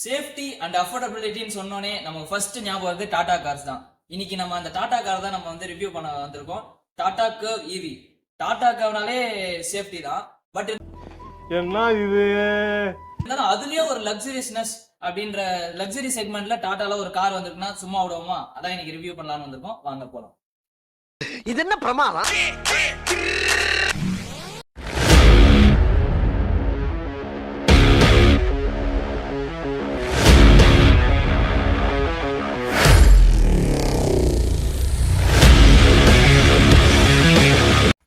Safety and அஃபோர்டபிலிட்டின்னு சொன்னோன்னே நமக்கு first ஞாபகம் வருது டாடா கார்ஸ் தான். இன்னைக்கு நம்ம அந்த டாடா கார் தான் நம்ம வந்து ரிவ்யூ பண்ண வந்திருக்கோம். Tata Curve EV. டாடா கர்வ்னாலே சேஃப்டி தான். பட் என்ன இது அதுலயே ஒரு லக்ஸரிஸ்னஸ் அப்படின்ற லக்ஸரி செக்மெண்ட்ல டாடால ஒரு கார் வந்திருக்குன்னா சும்மா விடுவோமா? அதான் இன்னைக்கு ரிவ்யூ பண்ணலாம்னு வந்திருக்கோம். வாங்க போலாம். இது என்ன பிரமாதம்?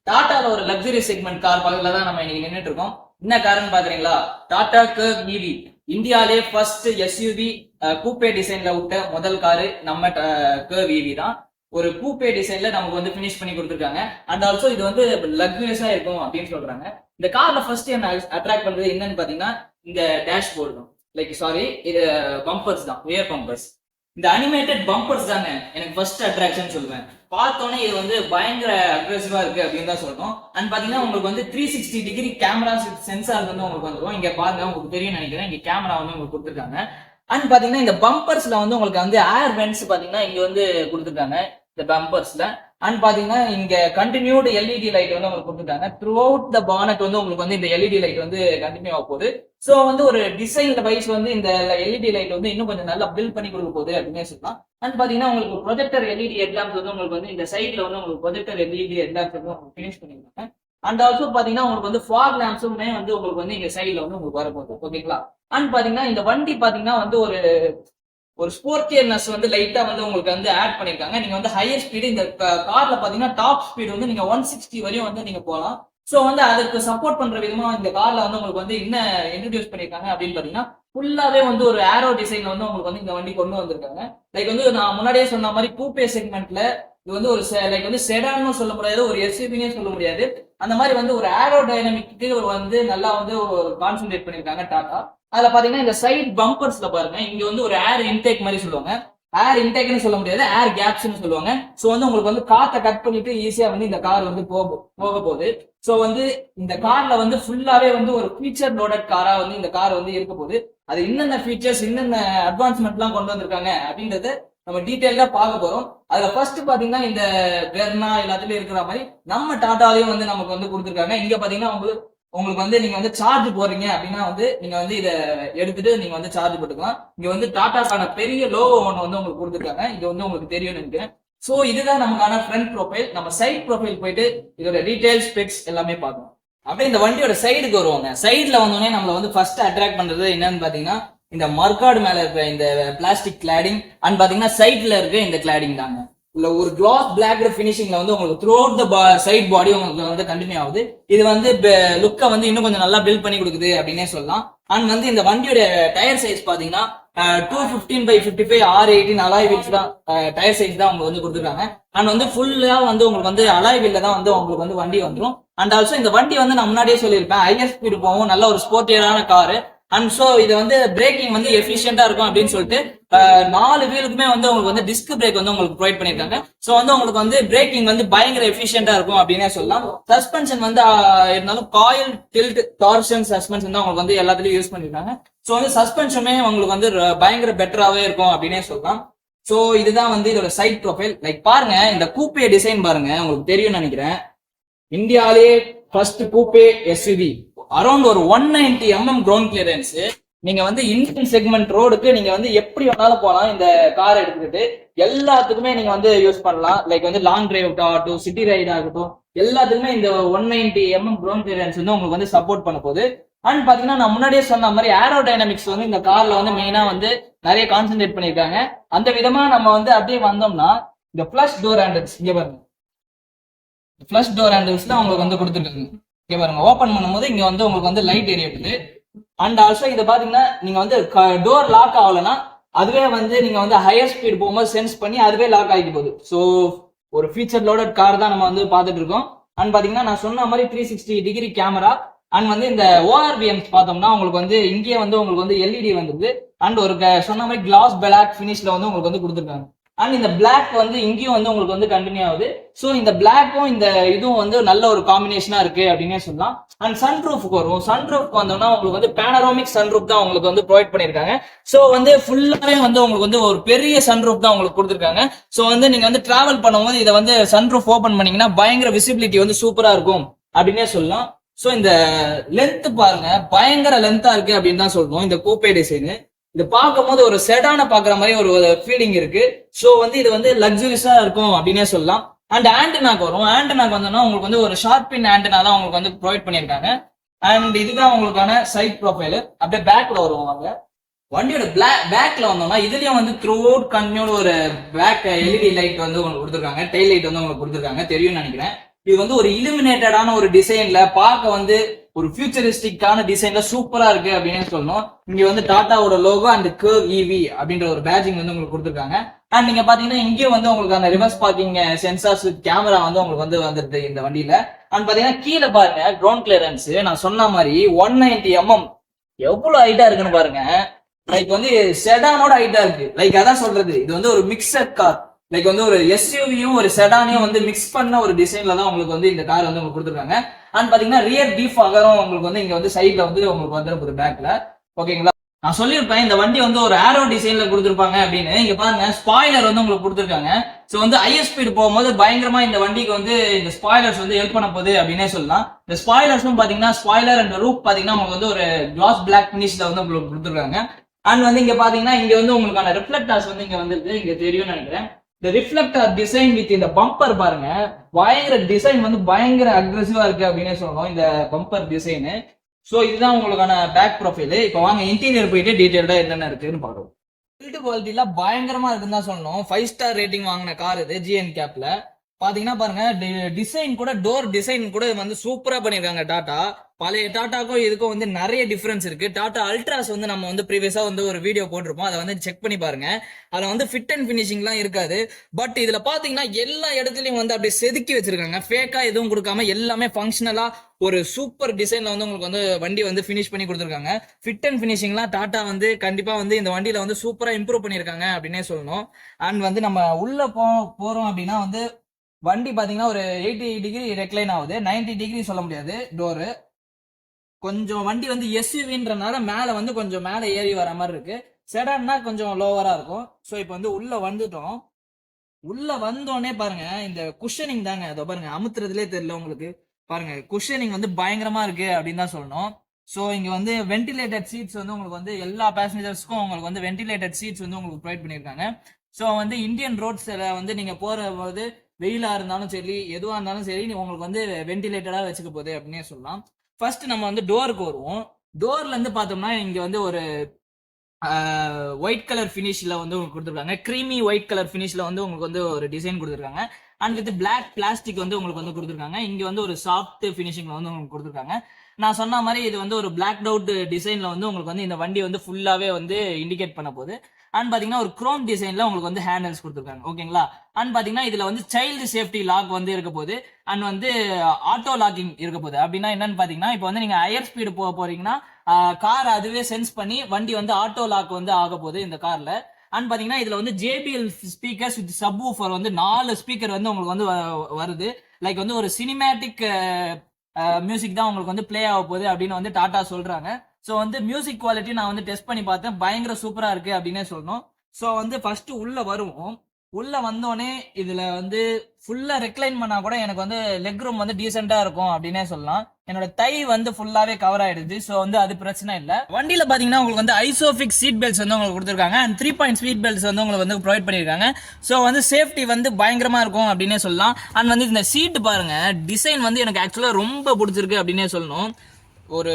டாடால ஒரு லக்ஸரி செக்மெண்ட் கார் பக்கத்துல தான் நம்ம இன்னைக்கு நின்றுட்டு இருக்கோம். என்ன காருன்னு பாக்குறீங்களா? Tata Curve EV. இந்தியாலே ஃபர்ஸ்ட் எஸ்யூவி கூப்பே டிசைன்ல விட்ட முதல் காரு நம்ம கர்வ் ஈவி தான். ஒரு கூப்பே டிசைன்ல நமக்கு வந்து பினிஷ் பண்ணி கொடுத்துருக்காங்க. அண்ட் ஆல்சோ இது வந்து லக்ஸரியஸா இருக்கும் அப்படின்னு சொல்றாங்க. இந்த கார்ல ஃபர்ஸ்ட் என்ன அட்ராக்ட் பண்றது என்னன்னு பாத்தீங்கன்னா இந்த டேஷ்போர்டு தான். இது பம்பர்ஸ் தான், ரியர் பம்பர்ஸ். இந்த அனிமேட்டட் பம்பர்ஸ் தாங்க எனக்கு ஃபர்ஸ்ட் அட்ராக்ஷன் சொல்லுவேன். பார்த்தோன்னே இது வந்து பயங்கர அக்ரெசிவா இருக்கு அப்படின்னு தான் சொல்லணும். அண்ட் பாத்தீங்கன்னா உங்களுக்கு வந்து 360 டிகிரி கேமரா சென்சார் வந்து உங்களுக்கு வந்துடும். இங்க பாருங்க, உங்களுக்கு தெரியும் நினைக்கிறேன், இங்க கேமரா வந்து உங்களுக்கு கொடுத்துருக்காங்க. அண்ட் பாத்தீங்கன்னா இந்த பம்பர்ஸ்ல வந்து உங்களுக்கு வந்து ஏர் வென்ட்ஸ் பாத்தீங்கன்னா இங்க வந்து கொடுத்துருக்காங்க இந்த பம்பர்ஸ்ல. அண்ட் பாத்தீங்கன்னா இங்க கண்டினியூடு எல்இடி லைட் வந்து உங்களுக்கு கொடுத்துருக்காங்க. த்ரூ அவுட் த பானட் வந்து உங்களுக்கு வந்து இந்த எல்இடி லைட் வந்து கண்டினியூ ஆக போகுது. சோ வந்து ஒரு டிசைன்ல வைஸ் வந்து இந்த எல்இடி லைட் வந்து இன்னும் கொஞ்சம் நல்லா பில்ட் பண்ணி கொடுக்க போகுது அப்படின்னு சொல்லலாம். அண்ட் பாத்தீங்கன்னா உங்களுக்கு ப்ரொஜெக்டர் எல்இடி ஹெட்லாம்ப்ஸ் வந்து உங்களுக்கு வந்து இந்த சைட்ல வந்து உங்களுக்கு ப்ரொஜெக்டர் எல்இடி ஹெட்லாம்ப்ஸ் வந்து உங்களுக்கு ஃபினிஷ் பண்ணிருக்காங்க. அண்ட் ஆல்சோ பாத்தீங்கன்னா உங்களுக்கு வந்து ஃபாக் லேம்ப்ஸுமே வந்து உங்களுக்கு வந்து இங்க சைட்ல வந்து உங்களுக்கு வரப்போகுது. ஓகேங்களா? அண்ட் பாத்தீங்கன்னா இந்த வண்டி பாத்தீங்கன்னா வந்து ஒரு ஸ்போர்ட்டியர்னஸ் வந்து லைட்டா வந்து உங்களுக்கு வந்து ஆட் பண்ணிருக்காங்க. நீங்க வந்து ஹையர் ஸ்பீடு இந்த கார்ல பாத்தீங்கன்னா டாப் ஸ்பீடு வந்து நீங்க 160 வரையும் வந்து நீங்க போகலாம். சோ வந்து அதுக்கு சப்போர்ட் பண்ற விதமா இந்த கார்ல வந்து உங்களுக்கு வந்து என்ன இன்ட்ரோடியூஸ் பண்ணிருக்காங்க அப்படின்னு பாத்தீங்கன்னா ஃபுல்லாவே வந்து ஒரு ஏரோ டிசைன்ல வந்து உங்களுக்கு வந்து இந்த வண்டி கொண்டு வந்திருக்காங்க. லைக் வந்து நான் முன்னாடியே சொன்ன மாதிரி கூப்பே செக்மெண்ட்ல இது வந்து ஒரு லைக் வந்து செடான்னு சொல்ல முடியாது, ஒரு எஸ்யூவினே சொல்ல முடியாது. அந்த மாதிரி வந்து ஒரு ஏரோ டைனமிக்கு வந்து நல்லா வந்து கான்சென்ட்ரேட் பண்ணிருக்காங்க டாடா. அதுல பாத்தீங்கன்னா இந்த சைட் பம்பர்ஸ்ல பாருங்க, இங்க வந்து ஒரு ஏர் இன்டேக் மாதிரி சொல்லுவாங்க. ஏர் இன்டேக்னு சொல்ல முடியாது, ஏர் கேப்ஸ்னு சொல்லுவாங்க. சோ வந்து உங்களுக்கு வந்து காத்தை கட் பண்ணிட்டு ஈஸியா வந்து இந்த கார் வந்து போக போகுது. சோ வந்து இந்த கார்ல வந்து ஃபுல்லாவே வந்து ஒரு ஃபீச்சர் லோடட் காரா வந்து இந்த கார் வந்து இருக்க போகுது. அது என்னென்ன ஃபீச்சர்ஸ், என்னென்ன அட்வான்ஸ்மெண்ட் எல்லாம் கொண்டு வந்திருக்காங்க அப்படின்றத நம்ம டீடைலா பார்க்க போறோம். அதுல ஃபர்ஸ்ட் பாத்தீங்கன்னா இந்த வெர்னா எல்லாத்துலயும் இருக்கிற மாதிரி நம்ம டாடாலையும் வந்து நமக்கு வந்து கொடுத்துருக்காங்க. இங்க பாத்தீங்கன்னா உங்களுக்கு வந்து நீங்க வந்து சார்ஜ் போறீங்க அப்படின்னா வந்து நீங்க வந்து இதை எடுத்துட்டு நீங்க வந்து சார்ஜ் போட்டுக்கலாம். இங்க வந்து டாடாக்கான பெரிய லோகோ ஒன்று வந்து உங்களுக்கு கொடுத்துருக்காங்க. இது வந்து உங்களுக்கு தெரியும்னு நினைக்கிறேன். சோ இதுதான் நமக்கான ஃப்ரண்ட் ப்ரொஃபைல். நம்ம சைட் ப்ரொஃபைல் போயிட்டு இதோட டீடைல்ஸ் ஸ்பெக்ஸ் எல்லாமே பார்க்கணும். அப்படியே இந்த வண்டியோட சைடுக்கு வருவாங்க. சைட்ல வந்தோடனே நம்மள வந்து ஃபர்ஸ்ட் அட்ராக்ட் பண்றது என்னன்னு பாத்தீங்கன்னா இந்த மர்கார்டு மேல இருக்க இந்த பிளாஸ்டிக் கிளாடிங் அண்ட் பாத்தீங்கன்னா சைட்ல இருக்க இந்த கிளாடிங் தாங்க. இல்ல ஒரு கிளாஸ் பிளாக் பினிஷிங்ல வந்து உங்களுக்கு throughout the side body உங்களுக்கு வந்து கண்டினியூ ஆகுது. இது வந்து லுக்கை வந்து இன்னும் கொஞ்சம் நல்லா பில்ட் பண்ணி கொடுக்குது அப்படின்னே சொல்லலாம். அண்ட் வந்து இந்த வண்டியோட டயர் சைஸ் பாத்தீங்கன்னா 215/55 R18 அலாய் வீல்ஸ் தான் டயர் சைஸ் தான் உங்களுக்கு வந்து கொடுத்துருக்காங்க. அண்ட் வந்து ஃபுல்லா வந்து உங்களுக்கு வந்து அலாய் வீல்ல தான் வந்து உங்களுக்கு வந்து வண்டி வந்துடும். அண்ட் ஆல்சோ இந்த வண்டி வந்து நான் முன்னாடியே சொல்லியிருப்பேன், ஹையர் ஸ்பீடு போகும், நல்ல ஒரு ஸ்போர்ட்டியரான காரு. அண்ட் சோ இது வந்து பிரேக்கிங் வந்து எஃபிஷியன்டா இருக்கும் அப்படின்னு சொல்லிட்டு 4 வீலுக்குமே வந்து உங்களுக்கு வந்து டிஸ்க் பிரேக் வந்து உங்களுக்கு ப்ரொவைட் பண்ணிருக்காங்க. சோ வந்து உங்களுக்கு வந்து பிரேக்கிங் வந்து பயங்கர எஃபிஷியன்டா இருக்கும் அப்படின்னே சொல்லலாம். சஸ்பென்ஷன் வந்து இருந்தாலும் காயில் டில்ட் டார்ஷன் சஸ்பென்ஷன் தான் உங்களுக்கு வந்து எல்லாத்துலயும் யூஸ் பண்ணிருக்காங்க. சோ வந்து சஸ்பென்ஷனுமே உங்களுக்கு வந்து பயங்கர பெட்டராவே இருக்கும் அப்படின்னே சொல்லலாம். சோ இதுதான் வந்து இதோட சைட் ப்ரொஃபைல். லைக் பாருங்க, இந்த கூப்பே டிசைன் பாருங்க, உங்களுக்கு தெரியும் நினைக்கிறேன். இந்தியாலே ஃபர்ஸ்ட் கூப்பே எஸ்யூவி அரௌண்ட் ஒரு 190 mm கிரவுண்ட் கிளியரன்ஸ். நீங்க வந்து இந்தியன் செக்மெண்ட் ரோடுக்கு நீங்க வந்து எப்படி வேணாலும் போகலாம். இந்த கார் எடுத்துக்கிட்டு எல்லாத்துக்குமே நீங்க வந்து யூஸ் பண்ணலாம். லைக் வந்து லாங் டிரைவ் ஆகட்டும், சிட்டி ரைட் ஆகட்டும், எல்லாத்துக்குமே இந்த 190 mm கிரவுண்ட் கிளியரன்ஸ் வந்து உங்களுக்கு வந்து சப்போர்ட் பண்ண போகுது. அண்ட் பாத்தீங்கன்னா நான் முன்னாடியே சொன்ன மாதிரி ஏரோ டைனமிக்ஸ் வந்து இந்த கார்ல வந்து மெயினா வந்து நிறைய கான்சென்ட்ரேட் பண்ணிருக்காங்க. அந்த விதமா நம்ம வந்து அப்படியே வந்தோம்னா இந்த பிளஸ் டோர் ஹேண்டில்ஸ் இங்க பாருங்க, பிளஸ் டோர் ஹேண்டில்ஸ் தான் உங்களுக்கு வந்து கொடுத்துருக்காங்க. இங்க பாருங்க, ஓபன் பண்ணும்போது இங்க வந்து உங்களுக்கு வந்து லைட் எரியுது. அண்ட் ஆல்சோ இதை பாத்தீங்கன்னா நீங்க வந்து டோர் லாக் ஆகலன்னா அதுவே வந்து நீங்க வந்து ஹையர் ஸ்பீட் போகும்போது சென்ஸ் பண்ணி அதுவே லாக் ஆகிட்டு போகுது. ஸோ ஒரு ஃபீச்சர் லோடட் கார் தான் நம்ம வந்து பார்த்துட்டு இருக்கோம். அண்ட் பாத்தீங்கன்னா நான் சொன்ன மாதிரி 360 டிகிரி கேமரா. அண்ட் வந்து இந்த ஓஆர்விஎம்ஸ் பார்த்தோம்னா உங்களுக்கு வந்து இங்கேயே வந்து உங்களுக்கு வந்து எல்இடி வந்துருது. அண்ட் ஒரு சொன்ன மாதிரி கிளாஸ் பிளாக் ஃபினிஷ்ல வந்து உங்களுக்கு வந்து கொடுத்துருக்காங்க. அண்ட் இந்த பிளாக் வந்து இங்கேயும் வந்து உங்களுக்கு வந்து கண்டினியூ ஆகுது. ஸோ இந்த பிளாக்கும் இந்த இதுவும் வந்து நல்ல ஒரு காம்பினேஷனா இருக்கு அப்படின்னே சொல்லலாம். அண்ட் சன்ரூஃப்க்கு வரும். சன்ரூஃப்க்கு வந்தோம்னா உங்களுக்கு வந்து பேனரோமிக் சன்ரூஃப் தான் உங்களுக்கு வந்து ப்ரொவைட் பண்ணியிருக்காங்க. ஸோ வந்து ஃபுல்லாவே வந்து உங்களுக்கு வந்து ஒரு பெரிய சன்ரூஃப் தான் உங்களுக்கு கொடுத்துருக்காங்க. ஸோ வந்து நீங்க வந்து டிராவல் பண்ணும்போது இதை வந்து சன்ரூஃப் ஓபன் பண்ணீங்கன்னா பயங்கர விசிபிலிட்டி வந்து சூப்பரா இருக்கும் அப்படின்னே சொல்லலாம். ஸோ இந்த லென்த் பாருங்க, பயங்கர லென்த்தா இருக்கு அப்படின்னு தான் சொல்லணும் இந்த கூப்பே டிசைனு. இது பார்க்கும்போது ஒரு செடான பாக்குற மாதிரி ஒரு ஃபீலிங் இருக்கு. ஸோ வந்து இது வந்து லக்ஸுரியஸா இருக்கும் அப்படின்னே சொல்லலாம். அண்ட் ஆண்டனாக்கு வரும். ஆண்டனாக்கு வந்தோம்னா உங்களுக்கு வந்து ஒரு ஷார்பின் ஆண்டனா தான் உங்களுக்கு வந்து ப்ரொவைட் பண்ணியிருக்காங்க. அண்ட் இதுதான் உங்களுக்கான சைட் ப்ரொஃபைல். அப்படியே பேக்ல வருவாங்க. வண்டியோட பேக்ல வந்தோம்னா இதுலயும் வந்து த்ரூ அவுட் கண்டினியூ ஒரு பேக் எல்இடி லைட் வந்து உங்களுக்கு கொடுத்துருக்காங்க. டெய்ல் லைட் வந்து உங்களுக்கு கொடுத்துருக்காங்க, தெரியும்னு நினைக்கிறேன். இது வந்து ஒரு இலுமினேட்டடான ஒரு டிசைன்ல பார்க்க வந்து ஒரு ஃபியூச்சரிஸ்டிக்கான டிசைன்ல சூப்பரா இருக்கு அப்படின்னு சொல்லணும். இங்க வந்து டாட்டாவோட லோகோ அண்ட் கர்வ் இவி அப்படின்ற ஒரு பேட்சிங் வந்து உங்களுக்கு கொடுத்துருக்காங்க. அண்ட் நீங்க பாத்தீங்கன்னா இங்கே வந்து உங்களுக்கு அந்த reverse parking sensors with camera வந்து உங்களுக்கு வந்து வந்துருது இந்த வண்டியில. அண்ட் பாத்தீங்கன்னா கீழே பாருங்க கிரவுண்ட் கிளியரன்ஸ் நான் சொன்ன மாதிரி 190 mm எவ்வளவு ஹைட்டா இருக்குன்னு பாருங்க. லைக் வந்து செடானோட ஹைட்டா இருக்கு. லைக் அதான் சொல்றது, இது வந்து ஒரு மிக்சட் கார். லைக் வந்து ஒரு எஸ்யூவியும் ஒரு செடானையும் வந்து மிக்ஸ் பண்ண ஒரு டிசைன்ல தான் உங்களுக்கு வந்து இந்த கார் வந்து உங்களுக்கு கொடுத்துருக்காங்க. அண்ட் பாத்தீங்கன்னா ரியர் டீப் ஆகரும் உங்களுக்கு வந்து இங்க வந்து சைட்ல வந்து உங்களுக்கு வந்துருப்பது பேக்ல. ஓகேங்களா, நான் சொல்லியிருப்பேன் இந்த வண்டி வந்து ஒரு ஆரோ டிசைன்ல கொடுத்துருப்பாங்க அப்படின்னு. இங்க பாருங்க ஸ்பாய்லர் வந்து உங்களுக்கு கொடுத்துருக்காங்க. ஸோ வந்து ஹையர் ஸ்பீடு போகும்போது பயங்கரமா இந்த வண்டிக்கு வந்து இந்த ஸ்பாய்லர்ஸ் வந்து ஹெல்ப் பண்ண போகுது அப்படின்னே சொல்லலாம். இந்த ஸ்பாய்லர்ஸும் பாத்தீங்கன்னா ஸ்பாய்லர் அண்ட் ரூப் பாத்தீங்கன்னா உங்களுக்கு வந்து ஒரு கிளாஸ் பிளாக் பினிஷ்ல வந்து உங்களுக்கு கொடுத்துருக்காங்க. அண்ட் வந்து இங்க பாத்தீங்கன்னா இங்க வந்து உங்களுக்கான ரிஃப்ளெக்டர்ஸ் வந்து இங்க வந்துருக்கு, இங்க தெரியும்னு நினைக்கிறேன். இந்த ரிஃப்ளெக்டர் டிசைன் வித் இந்த பம்பர் பாருங்க, பயங்கர டிசைன் வந்து பயங்கர அக்ரெசிவா இருக்கு அப்படின்னே சொல்லணும் இந்த பம்பர் டிசைனு. ஸோ இதுதான் உங்களுக்கான பேக் ப்ரொஃபைல். இப்போ வாங்க இன்டீரியர் போயிட்டு டீடைல்டா என்னென்ன இருக்குன்னு பார்க்கலாம். பில்ட் குவாலிட்டில பயங்கரமா இருக்குன்னு தான் சொல்லணும். 5 ஸ்டார் ரேட்டிங் வாங்கின கார் இது ஜிஎன் கேப்ல. பாத்தீங்கன்னா பாருங்க டிசைன் கூட, டோர் டிசைன் கூட வந்து சூப்பரா பண்ணிருக்காங்க டாடா. பழைய டாட்டாக்கும் இதுக்கும் வந்து நிறைய டிஃபரன்ஸ் இருக்கு. டாடா அல்ட்ராஸ் வந்து நம்ம வந்து ப்ரீவியஸா வந்து ஒரு வீடியோ போட்டிருப்போம், அதை வந்து செக் பண்ணி பாருங்க. அதுல வந்து ஃபிட் அண்ட் ஃபினிஷிங்லாம் இருக்காது. பட் இதுல பாத்தீங்கன்னா எல்லா இடத்துலயும் வந்து அப்படியே செதுக்கி வச்சிருக்காங்க. ஃபேக்கா எதுவும் கொடுக்காம எல்லாமே ஃபங்க்ஷனலா ஒரு சூப்பர் டிசைன்ல வந்து உங்களுக்கு வந்து வண்டி வந்து ஃபினிஷ் பண்ணி கொடுத்துருக்காங்க. ஃபிட் அண்ட் ஃபினிஷிங்லாம் டாடா வந்து கண்டிப்பா வந்து இந்த வண்டியில வந்து சூப்பரா இம்ப்ரூவ் பண்ணிருக்காங்க அப்படின்னே சொல்லணும். அண்ட் வந்து நம்ம உள்ள போறோம் அப்படின்னா வந்து வண்டி பாத்தீங்கன்னா ஒரு 80 டிகிரி ரெக்லைன் ஆகுது. 90 டிகிரி சொல்ல முடியாது டோரு. கொஞ்சம் வண்டி வந்து எஸ்யூவின்றனால மேல வந்து கொஞ்சம் மேல ஏறி வர மாதிரி இருக்கு. செடான்னா கொஞ்சம் லோவரா இருக்கும். ஸோ இப்போ வந்து உள்ள வந்துட்டோம். உள்ள வந்தோடனே பாருங்க இந்த குஷனிங் தாங்க, அதோ பாருங்க அமுத்துறதுலே தெரியல உங்களுக்கு. பாருங்க குஷனிங் வந்து பயங்கரமா இருக்கு அப்படின்னு தான் சொல்லணும். ஸோ இங்க வந்து வென்டிலேட்டட் சீட்ஸ் வந்து உங்களுக்கு வந்து எல்லா பேசஞ்சர்ஸ்க்கும் உங்களுக்கு வந்து வென்டிலேட்டட் சீட்ஸ் வந்து உங்களுக்கு ப்ரொவைட் பண்ணியிருக்காங்க. ஸோ வந்து இந்தியன் ரோட்ஸ்ல வந்து நீங்க போற போது வெயிலா இருந்தாலும் சரி எதுவா இருந்தாலும் சரி உங்களுக்கு வந்து வென்டிலேட்டடா வச்சுக்க போகுது அப்படின்னே சொல்லலாம். ஃபர்ஸ்ட் நம்ம வந்து டோருக்கு வருவோம். டோர்ல இருந்து பார்த்தோம்னா இங்க வந்து ஒரு ஒயிட் கலர் ஃபினிஷ்ல வந்து உங்களுக்கு கொடுத்துருக்காங்க. கிரீமி ஒயிட் கலர் ஃபினிஷ்ல வந்து உங்களுக்கு வந்து ஒரு டிசைன் கொடுத்துருக்காங்க. அண்ட் வித் பிளாக் பிளாஸ்டிக் வந்து உங்களுக்கு வந்து கொடுத்துருக்காங்க. இங்க வந்து ஒரு சாஃப்ட் ஃபினிஷிங்ல வந்து உங்களுக்கு கொடுத்துருக்காங்க. நான் சொன்ன மாதிரி இது வந்து ஒரு பிளாக் அவுட் டிசைன்ல வந்து உங்களுக்கு வந்து இந்த வண்டி வந்து ஃபுல்லாவே வந்து இண்டிகேட் பண்ண போகுது. அண்ட் பாத்தீங்கன்னா ஒரு குரோம் டிசைன்ல உங்களுக்கு வந்து ஹேண்டில்ஸ் கொடுத்துருக்காங்க. ஓகேங்களா, அண்ட் பாத்தீங்கன்னா இதுல வந்து சைல்டு சேஃப்டி லாக் வந்து இருக்க போகுது. அண்ட் வந்து ஆட்டோ லாக்கிங் இருக்க போகுது. அப்படின்னா என்னன்னு பாத்தீங்கன்னா இப்போ வந்து நீங்க ஹையர் ஸ்பீடு போக போறீங்கன்னா கார் அதுவே சென்ஸ் பண்ணி வண்டி வந்து ஆட்டோ லாக் வந்து ஆக போகுது இந்த கார்ல. அண்ட் பாத்தீங்கன்னா இதுல வந்து JBL speakers with sub woofer வந்து 4 ஸ்பீக்கர் வந்து உங்களுக்கு வந்து வருது. லைக் வந்து ஒரு சினிமேட்டிக் மியூசிக் தான் உங்களுக்கு வந்து பிளே ஆக போகுது அப்படின்னு வந்து டாடா சொல்றாங்க. ஸோ வந்து மியூசிக் குவாலிட்டி நான் வந்து டெஸ்ட் பண்ணி பார்த்தேன், பயங்கர சூப்பரா இருக்கு அப்படின்னே சொல்லணும். ஸோ வந்து ஃபர்ஸ்ட் உள்ள வருவோம். உள்ள வந்தோடனே இதுல வந்து ஃபுல்லா ரெக்ளைன் பண்ணா கூட எனக்கு வந்து லெக் ரூம் வந்து டீசெண்டா இருக்கும் அப்படின்னே சொல்லலாம். என்னோட தை வந்து ஃபுல்லாவே கவர் ஆயிடுது. ஸோ வந்து அது பிரச்சனை இல்லை. வண்டியில பாத்தீங்கன்னா உங்களுக்கு வந்து ஐசோஃபிக் சீட் பெல்ட்ஸ் வந்து உங்களுக்கு கொடுத்துருக்காங்க. அண்ட் 3 பாயிண்ட் சீட் பெல்ட்ஸ் வந்து உங்களுக்கு வந்து ப்ரொவைட் பண்ணிருக்காங்க. ஸோ வந்து சேஃப்டி வந்து பயங்கரமா இருக்கும் அப்படின்னே சொல்லலாம். அண்ட் வந்து இந்த சீட் பாருங்க, டிசைன் வந்து எனக்கு ஆக்சுவலா ரொம்ப பிடிச்சிருக்கு அப்படின்னே சொல்லணும். ஒரு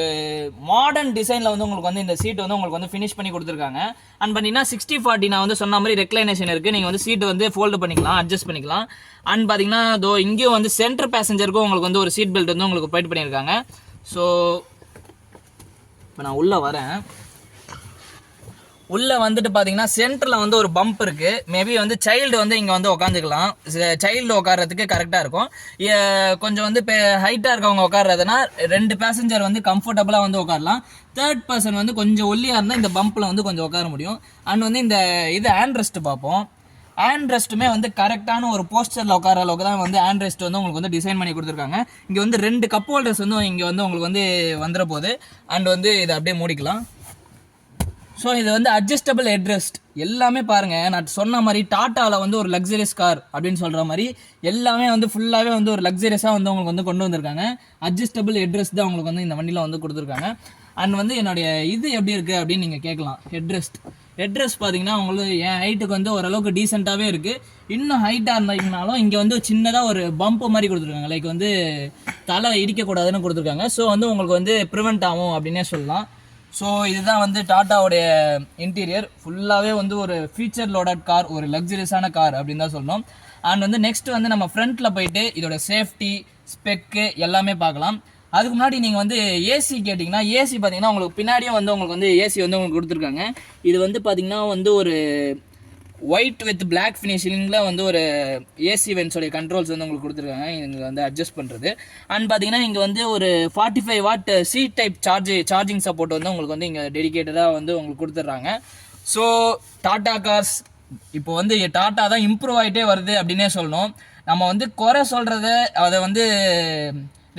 மாடர்ன் டிசைன்ல வந்து உங்களுக்கு வந்து இந்த சீட் வந்து உங்களுக்கு வந்து ஃபினிஷ் பண்ணி கொடுத்துருக்காங்க. அண்ட் பார்த்தீங்கன்னா 60/40 நான் வந்து சொன்ன மாதிரி ரெக்லைனேஷன் இருக்கு. நீங்க வந்து சீட் வந்து ஃபோல்டு பண்ணிக்கலாம், அட்ஜஸ்ட் பண்ணிக்கலாம். அண்ட் பார்த்தீங்கன்னா இதோ இங்கேயும் வந்து சென்டர் பேசஞ்சருக்கும் உங்களுக்கு வந்து ஒரு சீட் பெல்ட் வந்து உங்களுக்கு ப்ரொவைட் பண்ணியிருக்காங்க. ஸோ இப்போ நான் உள்ள வரேன். உள்ள வந்துட்டு பாத்தீங்கன்னா சென்டர்ல வந்து ஒரு பம்ப் இருக்கு. மேபி வந்து சைல்டு வந்து இங்க வந்து உட்காந்துக்கலாம். சைல்டு உட்கார்றதுக்கு கரெக்டா இருக்கும். கொஞ்சம் வந்து ஹைட்டா இருக்கவங்க உட்கார்றதுனா 2 பேசஞ்சர் வந்து கம்ஃபர்டபுளா வந்து உட்காரலாம். 3rd பர்சன் வந்து கொஞ்சம் ஒல்லியா இருந்தா இந்த பம்ப்ல வந்து கொஞ்சம் உட்கார முடியும். அண்ட் வந்து இந்த இது ஹேண்ட் ரெஸ்ட் பார்ப்போம். ஹேண்ட் ரெஸ்ட்டுமே வந்து கரெக்டான ஒரு போஸ்டரில் உட்கார அளவுக்கு தான் வந்து ஹேண்ட் ரெஸ்ட் வந்து உங்களுக்கு வந்து டிசைன் பண்ணி கொடுத்துருக்காங்க. இங்கே வந்து 2 கப் ஹோல்டர்ஸ் வந்து இங்கே வந்து உங்களுக்கு வந்து வந்துட போகுது. அண்ட் வந்து இதை அப்படியே மூடிக்கலாம். ஸோ இது வந்து அட்ஜஸ்டபிள் ஹெட்ரெஸ்ட் எல்லாமே பாருங்கள், நான் சொன்ன மாதிரி டாட்டாவில் வந்து ஒரு லக்ஸரியஸ் கார் அப்படின்னு சொல்கிற மாதிரி எல்லாமே வந்து ஃபுல்லாகவே வந்து ஒரு லக்ஸரியஸாக வந்து உங்களுக்கு வந்து கொண்டு வந்திருக்காங்க. அட்ஜஸ்டபிள் ஹெட்ரெஸ்ட் தான் உங்களுக்கு வந்து இந்த வண்டியில் வந்து கொடுத்துருக்காங்க. அண்ட் வந்து என்னுடைய இது எப்படி இருக்குது அப்படின்னு நீங்கள் கேட்கலாம். ஹெட்ரெஸ்ட் பார்த்தீங்கன்னா உங்களுக்கு என் ஹைட்டுக்கு வந்து ஓரளவுக்கு டீசெண்டாகவே இருக்குது. இன்னும் ஹைட்டாக இருந்தீங்கனாலும் இங்கே வந்து சின்னதாக ஒரு பம்ப் மாதிரி கொடுத்துருக்காங்க. லைக் வந்து தலை இடிக்கக்கூடாதுன்னு கொடுத்துருக்காங்க. ஸோ வந்து உங்களுக்கு வந்து ப்ரிவெண்ட் ஆகும் அப்படின்னே சொல்லலாம். ஸோ இதுதான் வந்து டாட்டாவுடைய இன்டீரியர். ஃபுல்லாகவே வந்து ஒரு ஃபீச்சர் லோடட் கார், ஒரு லக்ஸரியஸான கார் அப்படின்னு தான் சொல்லணும். அண்ட் வந்து நெக்ஸ்ட் வந்து நம்ம ஃப்ரண்ட்டில் போயிட்டு இதோட சேஃப்டி ஸ்பெக்கு எல்லாமே பார்க்கலாம். அதுக்கு முன்னாடி நீங்கள் வந்து ஏசி கேட்டிங்கன்னா, ஏசி பார்த்தீங்கன்னா உங்களுக்கு பின்னாடியே வந்து உங்களுக்கு வந்து ஏசி வந்து உங்களுக்கு கொடுத்துருக்காங்க. இது வந்து பார்த்தீங்கன்னா வந்து ஒரு ஒயிட் வித் பிளாக் ஃபினிஷிங்கில் வந்து ஒரு ஏசி வென்ஸோடைய கண்ட்ரோல்ஸ் வந்து உங்களுக்கு கொடுத்துருக்காங்க. இங்கே வந்து அட்ஜஸ்ட் பண்ணுறது. அண்ட் பார்த்தீங்கன்னா இங்கே வந்து ஒரு 45 what C type charging support வந்து உங்களுக்கு வந்து இங்கே டெடிகேட்டடாக வந்து உங்களுக்கு கொடுத்துட்றாங்க. ஸோ டாடா கார்ஸ் இப்போ வந்து டாட்டா தான் இம்ப்ரூவ் ஆகிட்டே வருது அப்படின்னே சொல்லணும். நம்ம வந்து குறை சொல்கிறத அதை வந்து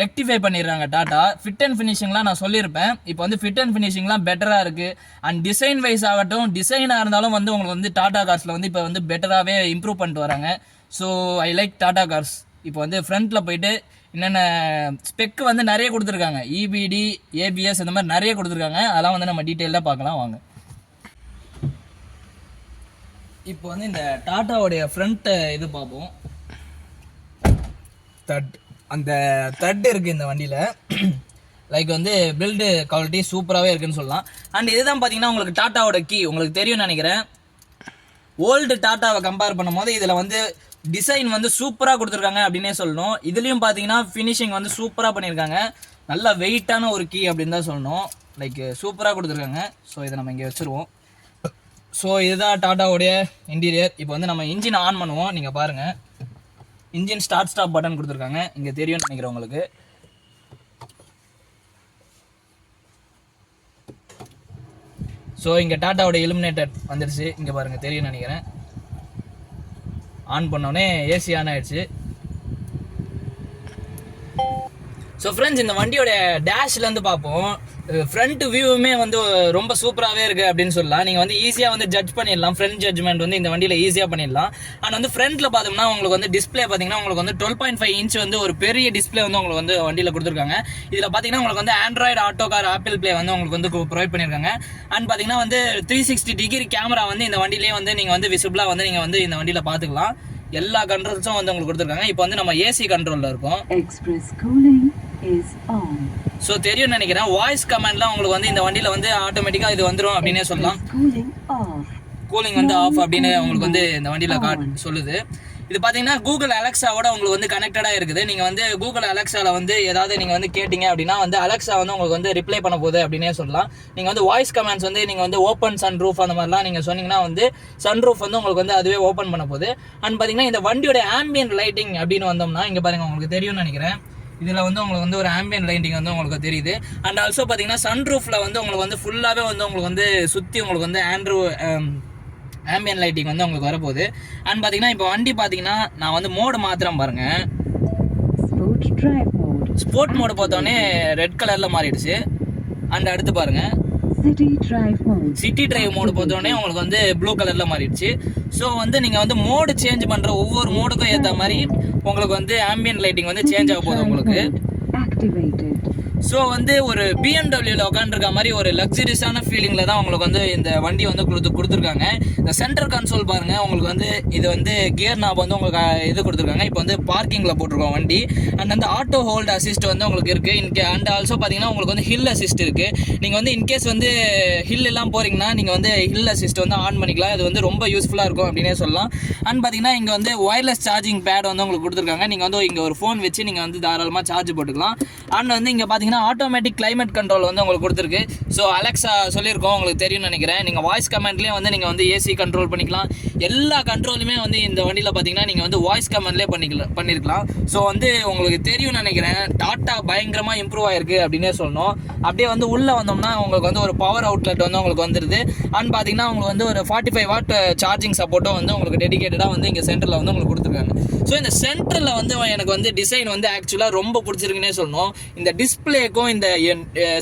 ரெக்டிஃபை பண்ணிடுறாங்க டாட்டா. ஃபிட் அண்ட் ஃபினிஷிங்லாம் நான் சொல்லியிருப்பேன். இப்போ வந்து ஃபிட் அண்ட் ஃபினிஷிங்லாம் பெட்டராக இருக்குது. அண்ட் டிசைன் வைஸ் ஆகட்டும், டிசைனாக இருந்தாலும் வந்து உங்களுக்கு வந்து டாட்டா கார்ஸில் வந்து இப்போ வந்து பெட்டராகவே இம்ப்ரூவ் பண்ணிட்டு வராங்க. So I like tata cars. இப்போ வந்து ஃப்ரண்ட்டில் போயிட்டு என்னென்ன ஸ்பெக் வந்து நிறைய கொடுத்துருக்காங்க, இபிடி, ஏபிஎஸ் இந்த மாதிரி நிறைய கொடுத்துருக்காங்க. அதெல்லாம் வந்து நம்ம டீட்டெயிலாக பார்க்கலாம் வாங்க. இப்போ வந்து இந்த டாட்டாவுடைய ஃப்ரண்ட் இது பார்ப்போம். அந்த த்ரெட் இருக்குது இந்த வண்டியில். லைக் வந்து பில்டு குவாலிட்டி சூப்பராகவே இருக்குன்னு சொல்லலாம். அண்ட் இதுதான் பார்த்தீங்கன்னா உங்களுக்கு டாட்டாவோட கீ. உங்களுக்கு தெரியும்னு நினைக்கிறேன். ஓல்டு டாட்டாவை கம்பேர் பண்ணும் போது இதில் வந்து டிசைன் வந்து சூப்பராக கொடுத்துருக்காங்க அப்படின்னே சொல்லணும். இதுலேயும் பார்த்தீங்கன்னா ஃபினிஷிங் வந்து சூப்பராக பண்ணியிருக்காங்க. நல்ல வெயிட்டான ஒரு கீ அப்படின்னு தான் சொல்லணும். லைக் சூப்பராக கொடுத்துருக்காங்க. ஸோ இதை நம்ம இங்கே வச்சுருவோம். ஸோ இதுதான் டாட்டாவுடைய இன்டீரியர். இப்போ வந்து நம்ம இன்ஜின் ஆன் பண்ணுவோம். நீங்கள் பாருங்கள், இன்ஜின் ஸ்டாப் பட்டன் கொடுத்துருக்காங்க. இங்கே தெரியும்னு நினைக்கிறேன் உங்களுக்கு. ஸோ இங்கே டாட்டாவோட இலுமினேட்டர் வந்துடுச்சு. இங்கே பாருங்கள், தெரியும்னு நினைக்கிறேன். ஆன் பண்ணோடனே ஏசி ஆன் ஆயிடுச்சு. ஸோ ஃப்ரெண்ட்ஸ், இந்த வண்டியோட டேஷ்லேருந்து பார்ப்போம். ஃப்ரண்ட் வியூவுமே வந்து ரொம்ப சூப்பராகவே இருக்குது அப்படின்னு சொல்லலாம். நீங்கள் வந்து ஈஸியாக வந்து ஜட்ஜ் பண்ணிடலாம். ஃப்ரண்ட் ஜட்ஜ்மெண்ட் வந்து இந்த வண்டியில் ஈஸியாக பண்ணிடலாம். ஆனால் வந்து ஃப்ரண்ட்டில் பார்த்தோம்னா உங்களுக்கு வந்து டிஸ்பிளே பார்த்தீங்கன்னா உங்களுக்கு வந்து 12.5 இன்ச் வந்து ஒரு பெரிய டிஸ்பிளே வந்து உங்களுக்கு வந்து வண்டியில் கொடுத்துருக்காங்க. இதில் பார்த்தீங்கன்னா உங்களுக்கு வந்து Android auto car, apple play வந்து உங்களுக்கு வந்து ப்ரொவைட் பண்ணியிருக்காங்க. அண்ட் பார்த்தீங்கன்னா வந்து 360 டிகிரி கேமரா வந்து இந்த வண்டியிலே வந்து நீங்கள் வந்து விசிபிளாக வந்து நீங்கள் வந்து இந்த வண்டியில் பார்த்துக்கலாம். எல்லா கண்ட்ரோல்ஸும் வந்து உங்களுக்கு கொடுத்துருக்காங்க. இப்போ வந்து நம்ம ஏசி கண்ட்ரோலில் இருக்கோம். ஸோ தெரியும்னு நினைக்கிறேன். வாய்ஸ் கமாண்ட்லாம் உங்களுக்கு வந்து இந்த வண்டியில் வந்து ஆட்டோமேட்டிக்காக இது வந்துடும் அப்படின்னே சொல்லலாம். கூலிங் வந்து ஆஃப் அப்படின்னு உங்களுக்கு வந்து இந்த வண்டியில் சொல்லுது. இது பார்த்தீங்கன்னா கூகுள் அலெக்ஸாவோட உங்களுக்கு வந்து கனெக்டடாக இருக்குது. நீங்கள் வந்து கூகுள் அலெக்ஸாவில் வந்து ஏதாவது நீங்கள் வந்து கேட்டிங்க அப்படின்னா வந்து அலெக்ஸா வந்து உங்களுக்கு வந்து ரிப்ளை பண்ண போகுது அப்படின்னே சொல்லலாம். நீங்கள் வந்து வாய்ஸ் கமெண்ட்ஸ் வந்து நீங்கள் வந்து ஓப்பன் சன் ரூஃப் அந்த மாதிரிலாம் நீங்கள் சொன்னீங்கன்னா வந்து சன் ரூஃப் வந்து உங்களுக்கு வந்து அதுவே ஓப்பன் பண்ண போகுது. அண்ட் பார்த்தீங்கன்னா இந்த வண்டியோட ஆம்பியன்ட் லைட்டிங் அப்படின்னு வந்தோம்னா இங்கே பாருங்கள், உங்களுக்கு தெரியும்னு நினைக்கிறேன். இதில் வந்து உங்களுக்கு வந்து ஒரு ஆம்பியன்ட் லைட்டிங் வந்து உங்களுக்கு தெரியுது. அண்ட் ஆல்சோ பார்த்தீங்கன்னா சன் ரூஃபில் வந்து உங்களுக்கு வந்து ஃபுல்லாகவே வந்து உங்களுக்கு வந்து சுற்றி உங்களுக்கு வந்து ஆம்பியன் லைட்டிங் வந்து உங்களுக்கு வரப்போகுது. அண்ட் பார்த்தீங்கன்னா இப்போ வண்டி பார்த்தீங்கன்னா நான் வந்து மோடு மாத்திரம் பாருங்கள். ஸ்போர்ட் மோடு பார்த்தோன்னே ரெட் கலரில் மாறிடுச்சு. அண்ட் அடுத்து பாருங்கள், சிட்டி டிரைவ் மோடு பார்த்தோன்னே உங்களுக்கு வந்து ப்ளூ கலரில் மாறிடுச்சு. ஸோ வந்து நீங்கள் வந்து மோடு சேஞ்ச் பண்ணுற ஒவ்வொரு மோடுக்கும் ஏற்ற மாதிரி உங்களுக்கு வந்து ஆம்பியன் லைட்டிங் வந்து சேஞ்ச் ஆக போகுது உங்களுக்கு. ஸோ வந்து ஒரு பிஎம்டபிள்யூவில் உட்காந்துருக்க மாதிரி ஒரு லக்ஸரியஸான ஃபீலிங்கில் தான் உங்களுக்கு வந்து இந்த வண்டி வந்து கொடுத்துருக்காங்க. இந்த சென்டர் கன்சோல் பாருங்கள், உங்களுக்கு வந்து இது வந்து கியர் நாப் வந்து உங்களுக்கு இது கொடுத்துருக்காங்க. இப்போ வந்து பார்க்கிங்கில் போட்டிருக்கோம் வண்டி. அண்ட் வந்து ஆட்டோ ஹோல்டு அசிஸ்ட் வந்து உங்களுக்கு இருக்குது. அண்ட் ஆல்சோ பார்த்தீங்கன்னா உங்களுக்கு வந்து ஹில் அசிஸ்ட் இருக்குது. நீங்கள் வந்து இன்கேஸ் வந்து ஹில் எல்லாம் போகிறீங்கன்னா நீங்கள் வந்து ஹில் அசிஸ்ட் வந்து ஆன் பண்ணிக்கலாம். இது வந்து ரொம்ப யூஸ்ஃபுல்லாக இருக்கும் அப்படின்னே சொல்லலாம். அண்ட் பார்த்தீங்கன்னா இங்கே வந்து ஒயர்லெஸ் சார்ஜிங் பேட் வந்து உங்களுக்கு கொடுத்துருக்காங்க. நீங்கள் வந்து இங்கே ஒரு ஃபோன் வச்சு நீங்கள் வந்து தாராளமாக சார்ஜ் போட்டுக்கலாம். அண்ட் வந்து இங்கே பார்த்தீங்கன்னா பார்த்தீங்கன்னா ஆட்டோமேட்டிக் கிளைமேட் கண்ட்ரோல் வந்து உங்களுக்கு கொடுத்துருக்கு. ஸோ அலெக்ஸா சொல்லியிருக்கோம், உங்களுக்கு தெரியும்னு நினைக்கிறேன். நீங்கள் வாய்ஸ் கமெண்ட்லேயே வந்து நீங்கள் வந்து ஏசி கண்ட்ரோல் பண்ணிக்கலாம். எல்லா கண்ட்ரோலுமே வந்து இந்த வண்டியில் பார்த்தீங்கன்னா நீங்கள் வந்து வாய்ஸ் கமெண்ட்லேயே பண்ணியிருக்கலாம். ஸோ வந்து உங்களுக்கு தெரியும்னு நினைக்கிறேன், டாட்டா பயங்கரமாக இம்ப்ரூவ் ஆயிருக்கு அப்படின்னே சொல்லணும். அப்படியே வந்து உள்ளே வந்தோம்னா உங்களுக்கு வந்து ஒரு பவர் அவுட்லெட் வந்து உங்களுக்கு வந்துடுது. அண்ட் பார்த்தீங்கன்னா உங்களுக்கு வந்து ஒரு 45 வாட் சார்ஜிங் சப்போர்ட்டும் வந்து உங்களுக்கு டெடிகேட்டடாக வந்து இங்கே சென்டரில் வந்து உங்களுக்கு கொடுத்துருக்காங்க. ஸோ இந்த சென்டரில் வந்து எனக்கு வந்து டிசைன் வந்து ஆக்சுவலாக ரொம்ப பிடிச்சிருக்குன்னே சொல்லணும். இந்த டிஸ்பிளேக்கும் இந்த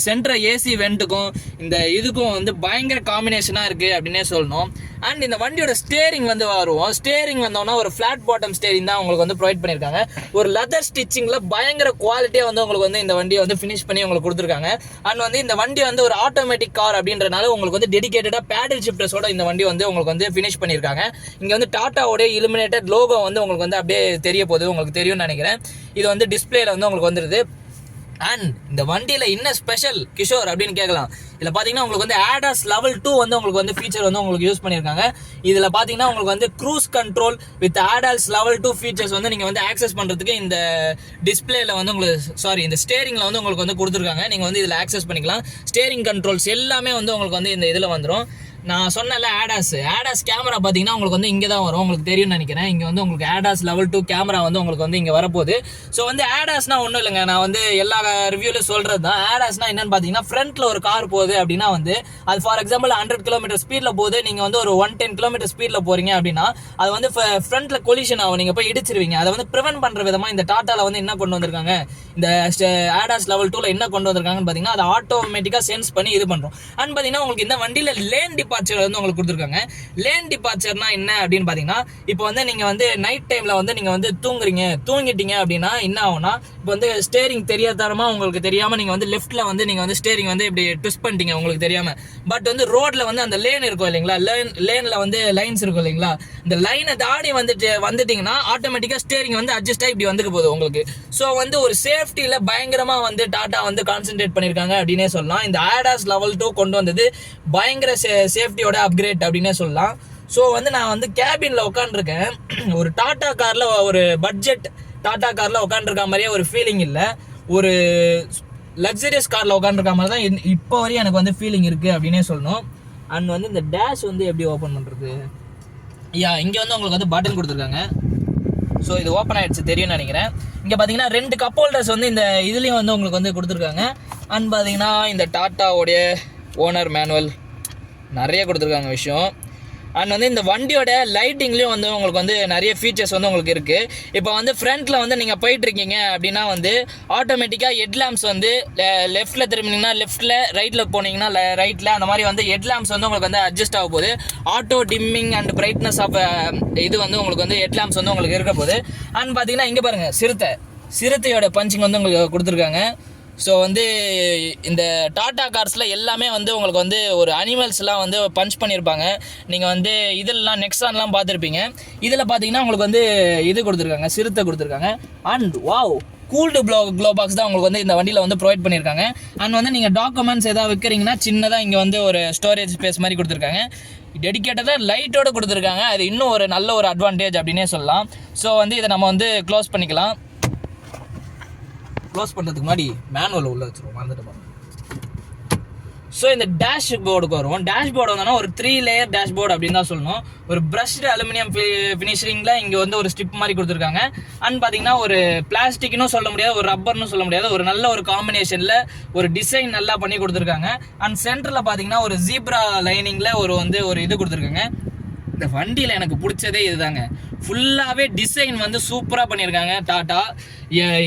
சென்டர் ஏசி வெண்ட்டுக்கும் இந்த இதுக்கும் வந்து பயங்கர காம்பினேஷனாக இருக்குது அப்படின்னே சொல்லணும். அண்ட் இந்த வண்டியோட ஸ்டேரிங் வந்து வருவோம். ஸ்டேரிங் வந்தோம்னா ஒரு ஃப்ளாட் பாட்டம் ஸ்டேரிங் தான் உங்களுக்கு வந்து ப்ரொவைட் பண்ணியிருக்காங்க. ஒரு லெதர் ஸ்டிச்சிங்கில் பயங்கர குவாலிட்டியாக வந்து உங்களுக்கு வந்து இந்த வண்டியை வந்து ஃபினிஷ் பண்ணி உங்களுக்கு கொடுத்துருக்காங்க. அண்ட் வந்து இந்த வண்டி வந்து ஒரு ஆட்டோமேட்டிக் கார் அப்படின்றனால உங்களுக்கு வந்து டெடிகேட்டடாக பேடல் ஷிஃப்டர்ஸோட இந்த வண்டி வந்து உங்களுக்கு வந்து ஃபினிஷ் பண்ணியிருக்காங்க. இங்கே வந்து டாட்டாவோட இலுமினேட்டட் லோகோ வந்து உங்களுக்கு வந்து அப்படியே தெரிய போகுது, உங்களுக்கு தெரியும்னு நினைக்கிறேன். இது வந்து டிஸ்பிளேல வந்து உங்களுக்கு வந்துடுது. அண்ட் இந்த வண்டியில் என்ன ஸ்பெஷல் கிஷோர் அப்படின்னு கேட்கலாம். இதில் பார்த்தீங்கன்னா உங்களுக்கு வந்து ADAS லெவல் 2 வந்து உங்களுக்கு வந்து ஃபீச்சர் வந்து உங்களுக்கு யூஸ் பண்ணியிருக்காங்க. இதில் பார்த்தீங்கன்னா உங்களுக்கு வந்து cruise control with ADAS level 2 features வந்து நீங்கள் வந்து ஆக்சஸ் பண்ணுறதுக்கு இந்த டிஸ்பிளேல வந்து உங்களுக்கு இந்த ஸ்டேரிங்கில் வந்து உங்களுக்கு வந்து கொடுத்துருக்காங்க. நீங்கள் வந்து இதில் ஆக்சஸ் பண்ணிக்கலாம். ஸ்டேரிங் கண்ட்ரோல்ஸ் எல்லாமே வந்து உங்களுக்கு வந்து இந்த இதில் வந்துடும். நான் சொன்னல ADAS கேமரா பார்த்தீங்கன்னா உங்களுக்கு வந்து இங்கே தான் வரும், உங்களுக்கு தெரியும்னு நினைக்கிறேன். இங்கே வந்து உங்களுக்கு ADAS லெவல் 2 கேமரா வந்து உங்களுக்கு வந்து இங்கே வரப்போகுது. ஸோ வந்து ADASனா ஒன்றும் இல்லைங்க, நான் வந்து எல்லா ரிவ்யூவில் சொல்கிறது தான். ADASனா என்னன்னு பார்த்தீங்கன்னா ஃப்ரண்ட்டில் ஒரு கார் போகுது அப்படின்னா வந்து அது ஃபார் எக்ஸாம்பிள் 100 கிலோமீட்டர் ஸ்பீடில் போகுது, நீங்கள் வந்து ஒரு 110 கிலோமீட்டர் ஸ்பீடில் போகிறீங்க அப்படின்னா அது வந்து ஃப்ரண்ட்டில் கொலிஷன் ஆகும், நீங்கள் போய் இடிச்சிருவீங்க. அதை வந்து ப்ரிவென்ட் பண்ணுற விதமாக இந்த டாட்டாவில் வந்து என்ன கொண்டு வந்திருக்காங்க, இந்த ADAS லெவல் 2ல என்ன கொண்டு வந்திருக்காங்கன்னு பார்த்தீங்கன்னா அது ஆட்டோமேட்டிக்காக சென்ஸ் பண்ணி இது பண்ணுறோம். அண்ட் பார்த்தீங்கன்னா உங்களுக்கு இந்த வண்டியில் லேன் டிபார்ச்சர் வந்து உங்களுக்கு கொடுத்துருக்காங்க. லேன் டிபார்ச்சர்னா என்ன அப்படின்னு பார்த்தீங்கன்னா இப்போ வந்து நீங்கள் வந்து நைட் டைமில் வந்து நீங்கள் வந்து தூங்கிட்டீங்க அப்படின்னா என்ன ஆகும்னா, இப்போ வந்து ஸ்டேரிங் தெரியாதரமா உங்களுக்கு தெரியாமல் நீங்கள் வந்து லெஃப்ட்டில் வந்து நீங்கள் வந்து ஸ்டேரிங் வந்து இப்படி ட்விஸ்ட் பண்ணிட்டீங்க உங்களுக்கு தெரியாமல். பட் வந்து ரோட்டில் வந்து அந்த லேன் இருக்கும் இல்லைங்களா, லேனில் வந்து லைன்ஸ் இருக்கும் இல்லைங்களா, இந்த லைனை தாண்டி வந்துட்டீங்கன்னா ஆட்டோமேட்டிக்காக ஸ்டேரிங் வந்து அட்ஜஸ்ட் ஆகி இப்படி வந்துக்க போகுது உங்களுக்கு. ஸோ வந்து ஒரு சேஃப்டியில் பயங்கரமாக வந்து டாட்டா வந்து கான்சென்ட்ரேட் பண்ணியிருக்காங்க அப்படின்னே சொல்லலாம். இந்த ADAS லெவல் 2 கொண்டு வந்தது பயங்கர சேஃப்டியோட அப்கிரேட் அப்படின்னே சொல்லலாம். ஸோ வந்து நான் வந்து கேபினில் உட்காந்துருக்கேன். ஒரு டாட்டா காரில் ஒரு பட்ஜெட் டாட்டா காரில் உட்காந்துருக்க மாதிரியே ஒரு ஃபீலிங் இல்லை, ஒரு லக்ஸரியஸ் காரில் உட்காந்துருக்க மாதிரி தான் இப்போ வரையும் எனக்கு வந்து ஃபீலிங் இருக்குது அப்படின்னே சொல்லணும். அண்ட் வந்து இந்த டேஷ் வந்து எப்படி ஓப்பன் பண்ணுறது, இங்கே வந்து உங்களுக்கு வந்து பட்டன் கொடுத்துருக்காங்க. ஸோ இது ஓப்பன் ஆகிடுச்சு தெரியும்னு நினைக்கிறேன். இங்கே பார்த்தீங்கன்னா 2 கப் ஹோல்டர்ஸ் வந்து இந்த இதுலேயும் வந்து உங்களுக்கு வந்து கொடுத்துருக்காங்க. அண்ட் பார்த்தீங்கன்னா இந்த டாட்டாவோடைய ஓனர் மேனுவல் நிறைய கொடுத்துருக்காங்க விஷயம். அண்ட் வந்து இந்த வண்டியோட லைட்டிங்லேயும் வந்து உங்களுக்கு வந்து நிறைய ஃபீச்சர்ஸ் வந்து உங்களுக்கு இருக்குது. இப்போ வந்து ஃப்ரண்ட்டில் வந்து நீங்கள் போயிட்டுருக்கீங்க அப்படின்னா வந்து ஆட்டோமேட்டிக்காக ஹெட் லேம்ப்ஸ் வந்து லெஃப்ட்டில் திரும்பினீங்கன்னா லெஃப்ட்டில், ரைட்டில் போனீங்கன்னா ரைட்டில், அந்த மாதிரி வந்து ஹெட் லேம்ப்ஸ் வந்து உங்களுக்கு வந்து அட்ஜஸ்ட் ஆக போகுது. Auto dimming and brightness of இது வந்து உங்களுக்கு வந்து ஹெட் லேம்ப்ஸ் வந்து உங்களுக்கு இருக்க போகுது. அண்ட் பார்த்தீங்கன்னா இங்கே பாருங்கள் சிறுத்தையோட பஞ்சிங் வந்து உங்களுக்கு கொடுத்துருக்காங்க. ஸோ வந்து இந்த டாட்டா கார்ஸில் எல்லாமே வந்து உங்களுக்கு வந்து ஒரு அனிமல்ஸ்லாம் வந்து பஞ்ச் பண்ணியிருப்பாங்க. நீங்கள் வந்து இதெல்லாம் நெக்ஸான்லாம் பார்த்துருப்பீங்க. இதில் பார்த்தீங்கன்னா உங்களுக்கு வந்து இது கொடுத்துருக்காங்க, சிறுத்தை கொடுத்துருக்காங்க. And wow, cooled glow box தான் உங்களுக்கு வந்து இந்த வண்டியில் வந்து ப்ரொவைட் பண்ணியிருக்காங்க. அண்ட் வந்து நீங்கள் டாக்குமெண்ட்ஸ் எதாவது வைக்கிறீங்கன்னா சின்னதாக இங்கே வந்து ஒரு ஸ்டோரேஜ் ஸ்பேஸ் மாதிரி கொடுத்துருக்காங்க. டெடிக்கேட்டடாக லைட்டோடு கொடுத்துருக்காங்க. அது இன்னும் ஒரு நல்ல ஒரு அட்வான்டேஜ் அப்படின்னே சொல்லலாம். ஸோ வந்து இதை நம்ம வந்து க்ளோஸ் பண்ணிக்கலாம். க்ளோஸ் பண்ணுறதுக்கு முன்னாடி மேனுவல் உள்ள வச்சுருவோம், மறந்துட்டு போகிறோம். ஸோ இந்த டேஷ் போர்டுக்கு வரும். டேஷ் போர்டு வந்தோன்னா ஒரு 3 லேயர் டேஷ் போர்டு அப்படின்னு தான் சொல்லணும். ஒரு ப்ரஷ்டு அலுமினியம் ஃபினிஷிங்கில் இங்கே வந்து ஒரு ஸ்டிப் மாதிரி கொடுத்துருக்காங்க. அண்ட் பார்த்தீங்கன்னா ஒரு பிளாஸ்டிக்னு சொல்ல முடியாது, ஒரு ரப்பர்னு சொல்ல முடியாது, ஒரு நல்ல ஒரு காம்பினேஷனில் ஒரு டிசைன் நல்லா பண்ணி கொடுத்துருக்காங்க. அண்ட் சென்டரில் பார்த்தீங்கன்னா ஒரு ஜீப்ரா லைனிங்கில் ஒரு இது கொடுத்துருக்காங்க. இந்த வண்டியில் எனக்கு பிடிச்சதே இதுதாங்க, ஃபுல்லாகவே டிசைன் வந்து சூப்பராக பண்ணியிருக்காங்க டாட்டா.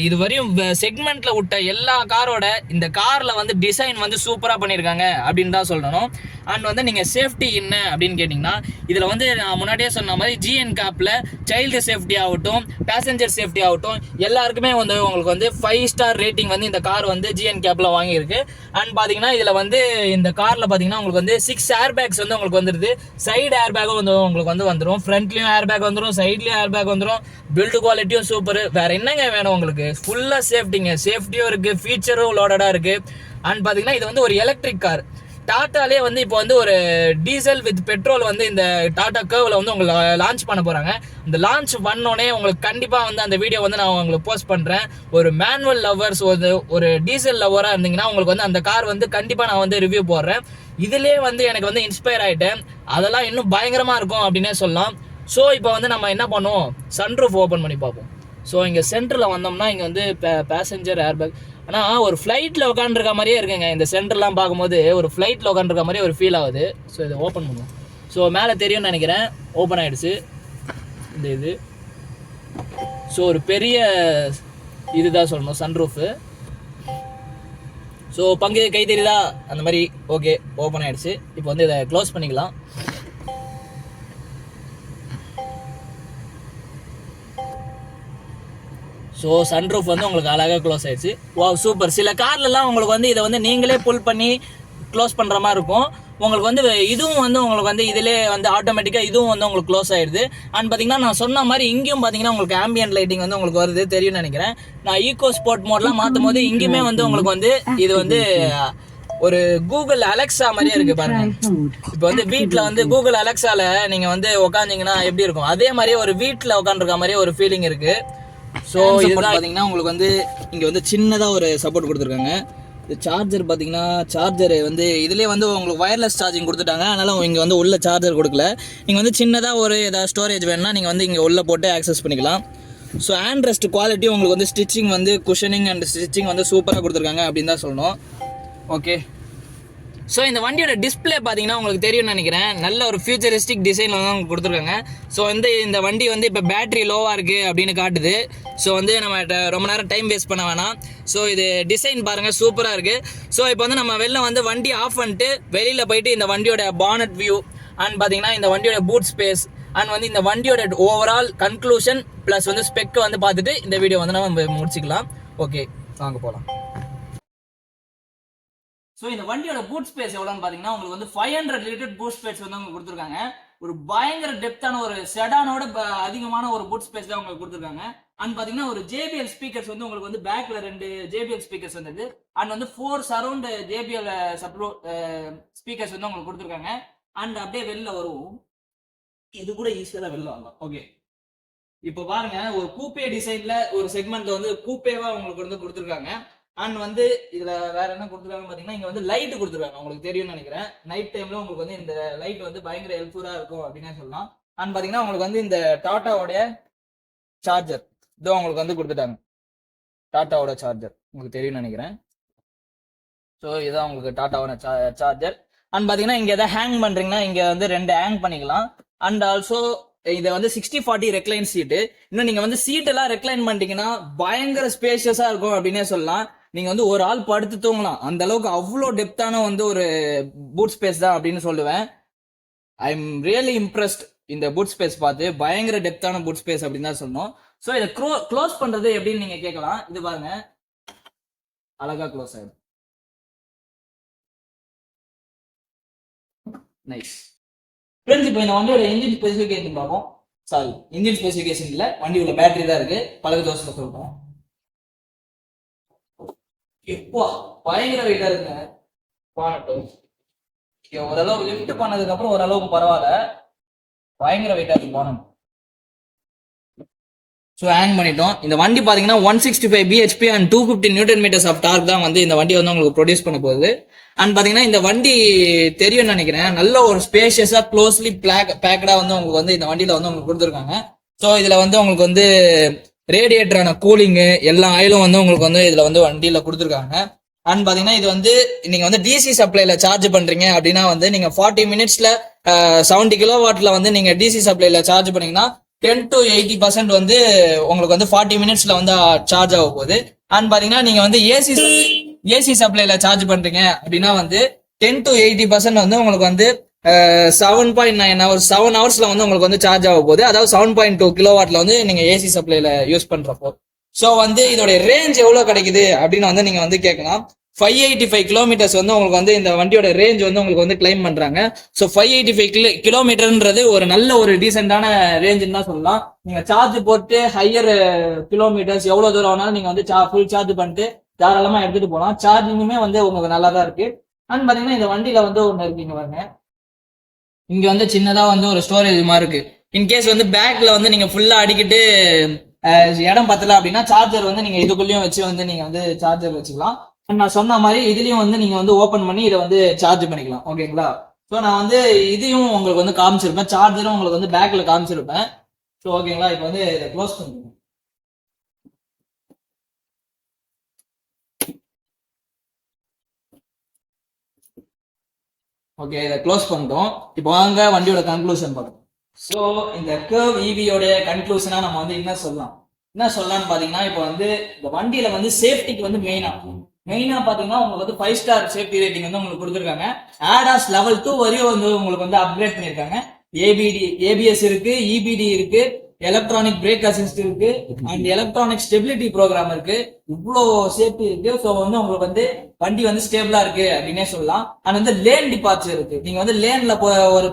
இது வரையும் செக்மெண்ட்டில் விட்ட எல்லா காரோட இந்த காரில் வந்து டிசைன் வந்து சூப்பராக பண்ணியிருக்காங்க அப்படின்னு தான் சொல்லணும். அண்ட் வந்து நீங்கள் சேஃப்டி என்ன அப்படின்னு கேட்டிங்கன்னா இதில் வந்து நான் முன்னாடியே சொன்ன மாதிரி ஜிஎன் கேப்பில் சைல்டு சேஃப்டி ஆகட்டும், பேசஞ்சர் சேஃப்டி ஆகட்டும், எல்லாருக்குமே வந்து உங்களுக்கு வந்து 5 ஸ்டார் ரேட்டிங் வந்து இந்த கார் வந்து ஜிஎன் கேப்பில் வாங்கியிருக்கு. அண்ட் பார்த்தீங்கன்னா இதில் வந்து இந்த காரில் பார்த்தீங்கன்னா உங்களுக்கு வந்து 6 ஏர் பேக்ஸ் வந்து உங்களுக்கு வந்துடுது. சைடு ஏர் பேக்கும் வந்து உங்களுக்கு வந்து வந்துடும், ஃப்ரண்ட்லேயும் ஏர் பேக் வந்துடும், சைட்லேயும் ஏர் பேக் வந்துடும். பில்டு குவாலிட்டியும் சூப்பர். வேறு என்னங்க வேணும் உங்களுக்கு, ஃபுல்லாக சேஃப்டிங்க, சேஃப்டியும் இருக்குது, ஃபீச்சரும் லோடடாக இருக்குது. அண்ட் பார்த்தீங்கன்னா இது வந்து ஒரு எலக்ட்ரிக் கார். டாட்டாலே வந்து இப்போ வந்து ஒரு டீசல் வித் பெட்ரோல் வந்து இந்த டாடா கர்வ்ல வந்து உங்களுக்கு லான்ச் பண்ண போறாங்க. இந்த லான்ச் பண்ணோடனே உங்களுக்கு கண்டிப்பா வந்து அந்த வீடியோ வந்து நான் உங்களுக்கு போஸ்ட் பண்றேன். ஒரு மேனுவல் லவர்ஸ் ஒரு டீசல் லவரா இருந்தீங்கன்னா உங்களுக்கு வந்து அந்த கார் வந்து கண்டிப்பா நான் வந்து ரிவ்யூ போடுறேன். இதுலயே வந்து எனக்கு வந்து இன்ஸ்பயர் ஆயிட்டேன். அதெல்லாம் இன்னும் பயங்கரமா இருக்கும் அப்படின்னே சொல்லலாம். ஸோ இப்போ வந்து நம்ம என்ன பண்ணுவோம், சன்ரூஃப் ஓப்பன் பண்ணி பார்ப்போம். ஸோ இங்கே சென்டரில் வந்தோம்னா இங்கே வந்து பேசஞ்சர் ஏர்பேக். ஆனால் ஒரு ஃப்ளைட்டில் உட்காந்துருக்க மாதிரியே இருக்குங்க. இந்த சென்டர்லாம் பார்க்கும்போது ஒரு ஃப்ளைட்டில் உட்காந்துருக்க மாதிரியே ஒரு ஃபீல் ஆகுது. ஸோ இதை ஓப்பன் பண்ணுவோம். ஸோ மேலே தெரியும்னு நினைக்கிறேன், ஓப்பன் ஆகிடுச்சு இந்த இது. ஸோ ஒரு பெரிய இதுதான் சொல்லணும், சன்ரூஃபு. ஸோ பங்கு கை தெரியுதா அந்த மாதிரி. ஓகே, ஓப்பன் ஆகிடுச்சு. இப்போ வந்து இதை க்ளோஸ் பண்ணிக்கலாம். ஸோ சன்ரூஃப் வந்து உங்களுக்கு அழகாக க்ளோஸ் ஆயிடுச்சு. Wow, super. சில கார்லலாம் உங்களுக்கு வந்து இதை வந்து நீங்களே புல் பண்ணி க்ளோஸ் பண்ணுற மாதிரி இருக்கும். உங்களுக்கு வந்து இதுவும் வந்து உங்களுக்கு வந்து இதிலே வந்து ஆட்டோமேட்டிக்காக இதுவும் வந்து உங்களுக்கு க்ளோஸ் ஆயிடுது. அண்ட் பார்த்தீங்கன்னா நான் சொன்ன மாதிரி இங்கேயும் பார்த்தீங்கன்னா உங்களுக்கு ஆம்பியன்ட் லைட்டிங் வந்து உங்களுக்கு வருது, தெரியும்னு நினைக்கிறேன். நான் ஈகோ ஸ்போர்ட் மோட்லாம் மாற்றும் போது இங்கேயுமே வந்து உங்களுக்கு வந்து இது வந்து ஒரு கூகுள் அலெக்ஸா மாதிரியே இருக்கு பாருங்க. இப்போ வந்து வீட்டில் வந்து கூகுள் அலெக்ஸால நீங்க வந்து உட்காந்தீங்கன்னா எப்படி இருக்கும், அதே மாதிரியே ஒரு வீட்டில் உட்காந்துருக்க மாதிரியே ஒரு ஃபீலிங் இருக்கு. ஸோ இது பார்த்தீங்கன்னா உங்களுக்கு வந்து இங்கே வந்து சின்னதாக ஒரு சப்போர்ட் கொடுத்துருக்காங்க. இது சார்ஜர் பார்த்தீங்கன்னா சார்ஜர் வந்து இதுலேயே வந்து உங்களுக்கு வயர்லெஸ் சார்ஜிங் கொடுத்துட்டாங்க. அதனால் இங்கே வந்து உள்ள சார்ஜர் கொடுக்கல. நீங்கள் வந்து சின்னதாக ஒரு ஏதாவது ஸ்டோரேஜ் வேணும்னா நீங்கள் வந்து இங்கே உள்ளே போட்டு ஆக்சஸ் பண்ணிக்கலாம். ஸோ ஹேண்ட் ரெஸ்ட் குவாலிட்டி உங்களுக்கு வந்து ஸ்டிச்சிங் வந்து குஷனிங் அண்ட் ஸ்டிச்சிங் வந்து சூப்பராக கொடுத்துருக்காங்க அப்படின்னு தான் சொல்லணும். ஓகே, ஸோ இந்த வண்டியோட டிஸ்பிளே பார்த்தீங்கன்னா உங்களுக்கு தெரியும்னு நினைக்கிறேன். நல்ல ஒரு ஃபியூச்சரிஸ்டிக் டிசைனில் வந்து அவங்க கொடுத்துருக்காங்க. ஸோ வந்து இந்த வண்டி வந்து இப்போ பேட்டரி லோவாக இருக்குது அப்படின்னு காட்டுது. ஸோ வந்து நம்ம ரொம்ப நேரம் டைம் வேஸ்ட் பண்ண வேணாம். ஸோ இது டிசைன் பாருங்கள், சூப்பராக இருக்குது. ஸோ இப்போ வந்து நம்ம வெளில வந்து வண்டி ஆஃப் பண்ணிட்டு வெளியில் போயிட்டு இந்த வண்டியோட பானட் வியூ அண்ட் பார்த்தீங்கன்னா இந்த வண்டியோட பூட் ஸ்பேஸ் அண்ட் வந்து இந்த வண்டியோட ஓவரால் கன்க்ளூஷன் ப்ளஸ் வந்து ஸ்பெக்கை வந்து பார்த்துட்டு இந்த வீடியோ வந்து நம்ம முடிச்சுக்கலாம். ஓகே, வாங்க போகலாம். ஸோ இந்த வண்டியோட பூட் ஸ்பேஸ் எவ்வளோன்னு பார்த்தீங்கன்னா உங்களுக்கு வந்து 500 லிட்டர் பூட் ஸ்பேஸ் வந்து அவங்க கொடுத்துருக்காங்க. ஒரு பயங்கர டெப்தான ஒரு செடானோட அதிகமான ஒரு பூட் ஸ்பேஸ் தான் உங்களுக்கு கொடுத்துருக்காங்க. அண்ட் பார்த்தீங்கன்னா ஒரு JBL ஸ்பீக்கர்ஸ் வந்து உங்களுக்கு வந்து பேக்ல 2 JBL ஸ்பீக்கர்ஸ் வந்தது. அண்ட் வந்து 4 சரௌண்ட் JBL ஸ்பீக்கர்ஸ் வந்து உங்களுக்கு கொடுத்துருக்காங்க. அண்ட் அப்படியே வெளில வரும், இது கூட ஈஸியாக தான் வெளில வரலாம். ஓகே, இப்போ பாருங்க, ஒரு கூப்பே டிசைன்ல ஒரு செக்மெண்ட்ல வந்து கூப்பேவா உங்களுக்கு வந்து கொடுத்துருக்காங்க. அண்ட் வந்து இதுல வேற என்ன கொடுத்துருக்காங்க பாத்தீங்கன்னா இங்க வந்து லைட் கொடுத்துருக்காங்க. உங்களுக்கு தெரியும்னு நினைக்கிறேன், நைட் டைம்ல உங்களுக்கு வந்து இந்த லைட் வந்து பயங்கர ஹெல்ப்ஃபுல்லா இருக்கும் அப்படின்னு சொல்லலாம். அண்ட் பாத்தீங்கன்னா உங்களுக்கு வந்து இந்த டாட்டாவோட சார்ஜர் இதோ உங்களுக்கு வந்து கொடுத்துட்டாங்க. டாட்டாவோட சார்ஜர் உங்களுக்கு தெரியும்னு நினைக்கிறேன். ஸோ இதான் உங்களுக்கு டாட்டாவோட சார்ஜர். அண்ட் பாத்தீங்கன்னா இங்க எதாவது ஹேங் பண்றீங்கன்னா இங்க வந்து 2 ஹேங் பண்ணிக்கலாம். அண்ட் ஆல்சோ இதை வந்து 60/40 ரெக்லைன் சீட்டு. இன்னும் நீங்க வந்து சீட் எல்லாம் ரெக்லைன் பண்ணிட்டீங்கன்னா பயங்கர ஸ்பேஷியஸா இருக்கும் அப்படின்னே சொல்லலாம். நீங்க வந்து ஒரு ஆள் படுத்து தூங்கலாம், அந்த அளவுக்கு அவ்வளோ டெப்தான வந்து ஒரு பூட் ஸ்பேஸ் தான் அப்படின்னு சொல்லுவேன். ஐ எம் ரியலி இம்ப்ரெஸ்ட் இந்த பூட் ஸ்பேஸ் பார்த்து. பயங்கர டெப்தான பூட் ஸ்பேஸ் அப்படின்னு தான் சொல்லணும். ஸோ இதை க்ளோஸ் பண்றது எப்படின்னு நீங்க கேட்கலாம். இது பாருங்க, அழகா க்ளோஸ் ஆயிடும். Nice friends. இப்போ இந்த வண்டியோட இன்ஜின் ஸ்பெசிஃபிகேஷன் பார்ப்போம். சாரி, இன்ஜின் ஸ்பெசிஃபிகேஷன் இல்லை, வண்டியோட பேட்டரி தான் இருக்கு. பழகு தோசை சொல்றோம். எப்பா பயங்கர வெயிட்டா இருக்குங்க. ஓரளவு லிஃப்ட் பண்ணதுக்கு அப்புறம் ஓரளவுக்கு பரவாயில்ல, பயங்கர வெயிட்டா இருக்கு பானம். ஸோ ஹேங் பண்ணிட்டோம். இந்த வண்டி பார்த்தீங்கன்னா 165 bhp and 250 Nm of torque தான் வந்து இந்த வண்டி வந்து உங்களுக்கு ப்ரொடியூஸ் பண்ண போகுது. அண்ட் பார்த்தீங்கன்னா இந்த வண்டி தெரியும்னு நினைக்கிறேன், நல்ல ஒரு ஸ்பேஷியஸா க்ளோஸ்லி பேக்கடா வந்து உங்களுக்கு வந்து இந்த வண்டியில வந்து உங்களுக்கு கொடுத்துருக்காங்க. ஸோ இதுல வந்து உங்களுக்கு வந்து ரேடியேட்டரான கூலிங்கு எல்லா ஆயிலும் வந்து உங்களுக்கு வந்து இதுல வந்து வண்டியில கொடுத்துருக்காங்க. அண்ட் பாத்தீங்கன்னா இது வந்து நீங்க வந்து DC சப்ளைல சார்ஜ் பண்றீங்க அப்படின்னா வந்து நீங்க 40 மினிட்ஸ்ல 70 kW வந்து நீங்க DC சப்ளைல சார்ஜ் பண்ணீங்கன்னா 10 to 80% வந்து உங்களுக்கு வந்து 40 மினிட்ஸ்ல வந்து சார்ஜ் ஆக போகுது. அண்ட் பாத்தீங்கன்னா நீங்க வந்து ஏசி சப்ளைல சார்ஜ் பண்றீங்க அப்படின்னா வந்து 10 to 80% வந்து உங்களுக்கு வந்து 7.9 hours 7 ஹவர்ஸ்ல வந்து உங்களுக்கு வந்து சார்ஜ் ஆக போகுது. அதாவது 7.2 kW வந்து நீங்க ஏசி சப்ளைல யூஸ் பண்றப்போ. ஸோ வந்து இதோட ரேஞ்ச் எவ்வளவு கிடைக்குது அப்படின்னு வந்து நீங்க வந்து கேட்கலாம். 585 கிலோமீட்டர்ஸ் வந்து உங்களுக்கு வந்து இந்த வண்டியோட ரேஞ்ச் வந்து உங்களுக்கு வந்து கிளைம் பண்றாங்க. ஸோ 585 கிலோமீட்டர்ன்றது ஒரு நல்ல ஒரு டீசென்டான ரேஞ்சுன்னு தான் சொல்லலாம். நீங்க சார்ஜ் போட்டு ஹையர் கிலோமீட்டர்ஸ் எவ்வளவு தூரம் வேணாலும் நீங்க வந்து ஃபுல் சார்ஜ் பண்ணிட்டு தாராளமா எடுத்துட்டு போகலாம். சார்ஜிங்குமே வந்து உங்களுக்கு நல்லா தான் இருக்கு. அண்ட் பாத்தீங்கன்னா இந்த வண்டியில வந்து ஒண்ணு இருக்குங்க பாருங்க, இங்க வந்து சின்னதா வந்து ஒரு ஸ்டோரேஜ் மாதிரி இருக்கு. இன்கேஸ் வந்து பேக்ல வந்து நீங்க ஃபுல்லா அடிக்கிட்டு இடம் பத்தல அப்படின்னா சார்ஜர் வந்து நீங்க இதுக்குள்ளயும் வச்சு வந்து நீங்க வந்து சார்ஜர் வச்சுக்கலாம். நான் சொன்ன மாதிரி இதுலயும் வந்து நீங்க வந்து ஓபன் பண்ணி இதை வந்து சார்ஜ் பண்ணிக்கலாம். ஓகேங்களா? ஸோ நான் வந்து இதையும் உங்களுக்கு வந்து காமிச்சிருப்பேன், சார்ஜரும் உங்களுக்கு வந்து பேக்ல காமிச்சிருப்பேன். ஸோ ஓகேங்களா, இப்போ வந்து இதை க்ளோஸ் பண்ணுங்க. ஓகே, இதை க்ளோஸ் பண்ணிட்டோம். இப்போ வாங்க வண்டியோட கன்க்ளூஷன் பார்ப்போம். ஸோ இந்த கர்வ் ஈவியோட கன்க்ளூஷனா நம்ம வந்து என்ன சொல்லலாம்னு பாத்தீங்கன்னா, இப்போ வந்து இந்த வண்டியில வந்து சேஃப்டிக்கு வந்து மெயினா பாத்தீங்கன்னா உங்களுக்கு வந்து 5 ஸ்டார் சேஃப்டி ரேட்டிங் வந்து உங்களுக்கு கொடுத்துருக்காங்க. ADAS level 2 வரையும் வந்து உங்களுக்கு வந்து அப்கிரேட் பண்ணிருக்காங்க. ஏபிஎஸ் இருக்கு, இபிடி இருக்கு, எலக்ட்ரானிக் பிரேக் அசிஸ்ட் இருக்கு, அண்ட் எலக்ட்ரானிக் ஸ்டெபிலிட்டி ப்ரோக்ராம் இருக்கு. இவ்வளோ சேஃப்டி இருக்கு. ஸோ வந்து உங்களுக்கு வந்து வண்டி வந்து ஸ்டேபிளா இருக்கு அப்படின்னே சொல்லலாம். அண்ட் வந்து லேன் டிபார்ச்சர் இருக்கு. நீங்க வந்து லேன்ல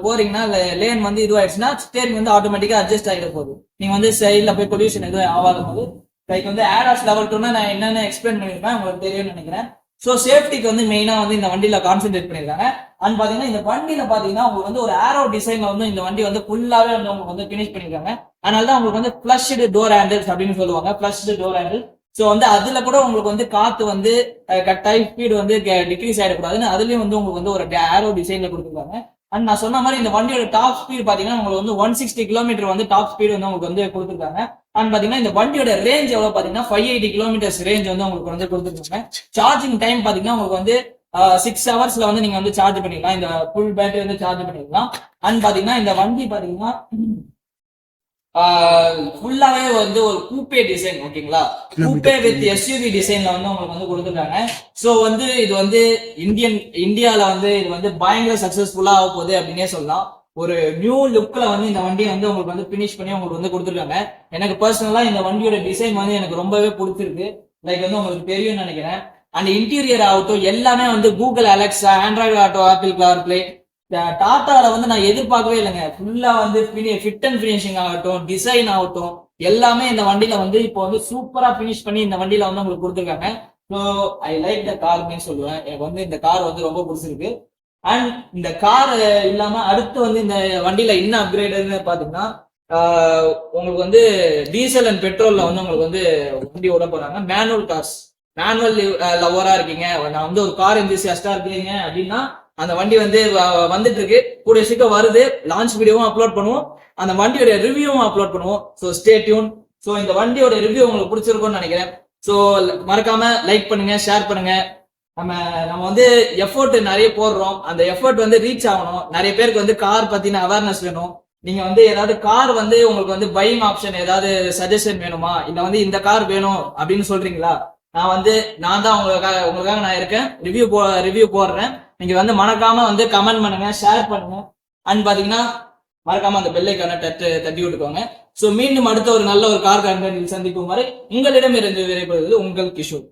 போறீங்கன்னா லேன் வந்து இதுவாயிடுச்சுன்னா ஸ்டேரிங் வந்து ஆட்டோமேட்டிக்கா அட்ஜஸ்ட் ஆகிட போகுது. நீங்க வந்து சைட்ல போய் பொல்யூஷன் எதுவும் ஆகாத போது லைக் வந்து ADAS level 2 நான் என்னென்ன எக்ஸ்பிளைன் பண்ணிருப்பேன் உங்களுக்கு தெரியும்னு நினைக்கிறேன். ஸோ சேஃப்டிக்கு வந்து மெயினா வந்து இந்த வண்டியில கான்சென்ட்ரேட் பண்ணிருக்காங்க. அண்ட் பாத்தீங்கன்னா இந்த வண்டியில பாத்தீங்கன்னா உங்களுக்கு வந்து ஒரு ஆரோ டிசைன்ல வந்து இந்த வண்டி வந்து ஃபுல்லாவே வந்து உங்களுக்கு வந்து பினிஷ் பண்ணிருக்காங்க. அதனாலதான் உங்களுக்கு வந்து ஃபிளஷ்டு டோர் ஹேண்டில்ஸ் அப்படின்னு சொல்லுவாங்க, ஃபிளஷ்டு டோர் ஹேண்டில். ஸோ வந்து அதுல கூட உங்களுக்கு வந்து காத்து வந்து கட்டாய் ஸ்பீடு வந்து டிக்ரீஸ் ஆயிடக்கூடாதுன்னு அதுலயும் வந்து உங்களுக்கு வந்து ஒரு ஆரோ டிசைன்ல கொடுத்துருக்காங்க. அண்ட் நான் சொன்ன மாதிரி இந்த வண்டியோட டாப் ஸ்பீடு பாத்தீங்கன்னா உங்களுக்கு வந்து 160 கிலோமீட்டர் வந்து டாப் ஸ்பீடு வந்து உங்களுக்கு வந்து கொடுத்துருக்காங்க. அண்ட் பாத்தீங்கன்னா இந்த வண்டியோட ரேஞ்ச் எவ்வளவு பாத்தீங்கன்னா 580 கிலோமீட்டர்ஸ் ரேஞ்ச் வந்து உங்களுக்கு வந்து கொடுத்துருக்காங்க. சார்ஜிங் டைம் பாத்தீங்கன்னா உங்களுக்கு வந்து 6 ஹவர்ஸ்ல வந்து நீங்க வந்து சார்ஜ் பண்ணிக்கலாம். இந்த ஃபுல் பேட்டரி வந்து சார்ஜ் பண்ணிக்கலாம். அண்ட் பாத்தீங்கன்னா இந்த வண்டி பாத்தீங்கன்னா ஃபுல்லாவே வந்து ஒரு கூப்பே டிசைன். ஓகேங்களா? கூப்பே வித் எஸ்யூவி டிசைன்ல வந்து உங்களுக்கு வந்து கொடுத்துருக்காங்க. சோ வந்து இது வந்து இந்தியால வந்து இது வந்து பயங்கர சக்சஸ்ஃபுல்லா ஆக போகுது அப்படின்னே சொல்லலாம். ஒரு நியூ லுக்ல வந்து இந்த வண்டியை வந்து உங்களுக்கு வந்து பினிஷ் பண்ணி உங்களுக்கு வந்து கொடுத்துருக்காங்க. எனக்கு பர்சனலா இந்த வண்டியோட டிசைன் வந்து எனக்கு ரொம்பவே பிடிச்சிருக்கு. லைக் வந்து உங்களுக்கு தெரியும்னு நினைக்கிறேன். அண்ட் இன்டீரியர் ஆகட்டும் எல்லாமே வந்து Google Alexa, Android Auto, Apple CarPlay, டாட்டால வந்து நான் எதிர்பார்க்கவே இல்லைங்க. ஃபுல்லா வந்து ஃபிட் அண்ட் ஃபினிஷிங் ஆகட்டும், டிசைன் ஆகட்டும் எல்லாமே இந்த வண்டியில வந்து இப்போ வந்து சூப்பரா பினிஷ் பண்ணி இந்த வண்டியில வந்து உங்களுக்கு கொடுத்துருக்காங்க. ஸோ ஐ லைக் த கார்னு சொல்லுவேன். எனக்கு வந்து இந்த கார் வந்து ரொம்ப பிடிச்சிருக்கு. அண்ட் இந்த கார் இல்லாம அடுத்து வந்து இந்த வண்டியில என்ன அப்கிரேடுன்னு பாத்தீங்கன்னா உங்களுக்கு வந்து டீசல் அண்ட் பெட்ரோல்ல வந்து உங்களுக்கு வந்து வண்டி ஓட போறாங்க. மேனுவல் லவரா இருக்கீங்க, நான் வந்து ஒரு கார் எந்திசியாஸ்டா இருக்கீங்க அப்படின்னா அந்த வண்டி வந்து வந்துட்டு இருக்கு, கூடிய சீக்கிரம் வருது. லான்ச் வீடியோவும் அப்லோட் பண்ணுவோம், அந்த வண்டியோட ரிவ்யூவும் அப்லோட் பண்ணுவோம். So stay tune. ஸோ இந்த வண்டியோட ரிவ்யூ உங்களுக்கு பிடிச்சிருக்கும்னு நினைக்கிறேன். ஸோ மறக்காம லைக் பண்ணுங்க, ஷேர் பண்ணுங்க. நம்ம வந்து எஃபோர்ட் நிறைய போடுறோம், அந்த எஃபோர்ட் வந்து ரீச் ஆகணும். நிறைய பேருக்கு வந்து கார் பத்தின அவேர்னஸ் வேணும். நீங்க வந்து ஏதாவது கார் வந்து உங்களுக்கு வந்து பையிங் ஆப்ஷன் ஏதாவது சஜஷன் வேணுமா, இல்ல வந்து இந்த கார் வேணும் அப்படின்னு சொல்றீங்களா, நான் தான் உங்களுக்காக நான் இருக்கேன். ரிவ்யூ போடுறேன். நீங்க வந்து மறக்காம வந்து கமெண்ட் பண்ணுங்க, ஷேர் பண்ணுங்க. அண்ட் பாத்தீங்கன்னா மறக்காம அந்த பெல் ஐகானை தட்டி விட்டுக்கோங்க. சோ மீண்டும் அடுத்த ஒரு நல்ல ஒரு கார் கண்டென்ட்டில் சந்திக்கும் வரை உங்களிடம் இருந்து விடைபெறுவது உங்கள் கிஷோர்.